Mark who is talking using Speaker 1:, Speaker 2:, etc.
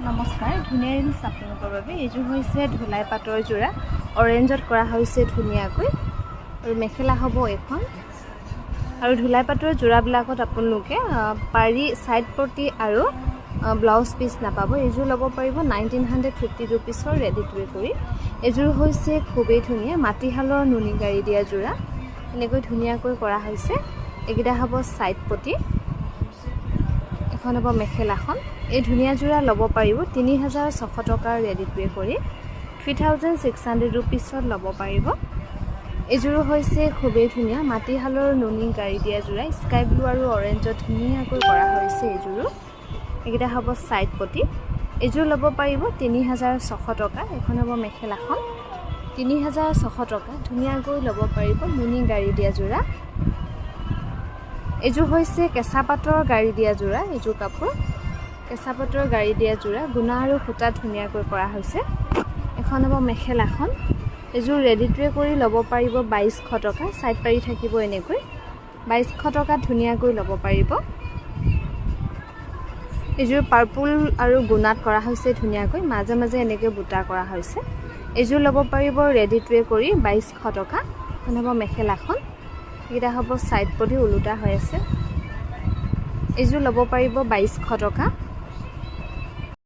Speaker 1: নমস্কাৰ ধুনীয়া ৰিলছ আপোনালোকৰ বাবে এইযোৰ হৈছে ঢোলাই পাটৰ যোৰা অৰেঞ্জত কৰা হৈছে ধুনীয়াকৈ আৰু মেখেলা হ'ব এখন আৰু ঢোলাই পাটৰ যোৰাবিলাকত আপোনালোকে পাৰি সাইড পটি আৰু ব্লাউজ পিস নাপাব এইযোৰ ল'ব পাৰিব 1950 रुपीसৰ ৰেডি টু কৰি এইযোৰ হৈছে খুবেই ধুনীয়া মাটিহালৰ নুনি গাড়ী দিয়া যোৰা এনেকৈ ধুনীয়াকৈ কৰা হৈছে এগিটা হ'ব সাইড পটি এখন হ'ব মেখেলাখন এই ধুনীয়া যোৰা ল'ব পাৰিব 3600 টকাৰ ৰেডি টু কৰি 3600 रुपीसত ল'ব পাৰিব এইযোৰ হৈছে খুবেই ধুনীয়া মাটিহালৰ নুনি গাড়ী দিয়া যোৰা স্কাই ব্লু আৰু অৰেঞ্জত ধুনীয়াকৈ কৰা হৈছে এইযোৰ এগিটা হ'ব সাইড পটি এইযোৰ ল'ব পাৰিব 3600 টকা এখন হ'ব মেখেলাখন 3600 টকা ধুনীয়াকৈ ল'ব পাৰিব নুনি গাড়ী দিয়া যোৰা এইযোৰ হৈছে কেঁচা পাটৰ গাড়ী দিয়া যোৰা এইযোৰ কাপোৰ কেঁচা পাটৰ গাড়ী দিয়া যোৰা গুণা আৰু খুটা ধুনীয়াকৈ কৰা হৈছে এখন হ'ব মেখেলাখন এইযোৰ ৰেডি টু কৰি ল'ব পাৰিব 2200 টকা সাইড পাৰি থাকিব এনেকৈ 2200 টকা ধুনীয়াকৈ ল'ব পাৰিব এইযোৰ পাৰ্পল আৰু গুণাত কৰা হৈছে ধুনীয়াকৈ মাজে মাজে এনেকৈ বুটা কৰা হৈছে এইযোৰ ল'ব পাৰিব ৰেডি টু কৰি 2200 টকা এখন হ'ব মেখেলাখন এটা হ'ব সাইড পটি উলুটা হৈ আছে এইযোৰ ল'ব পাৰিব 2200 টকা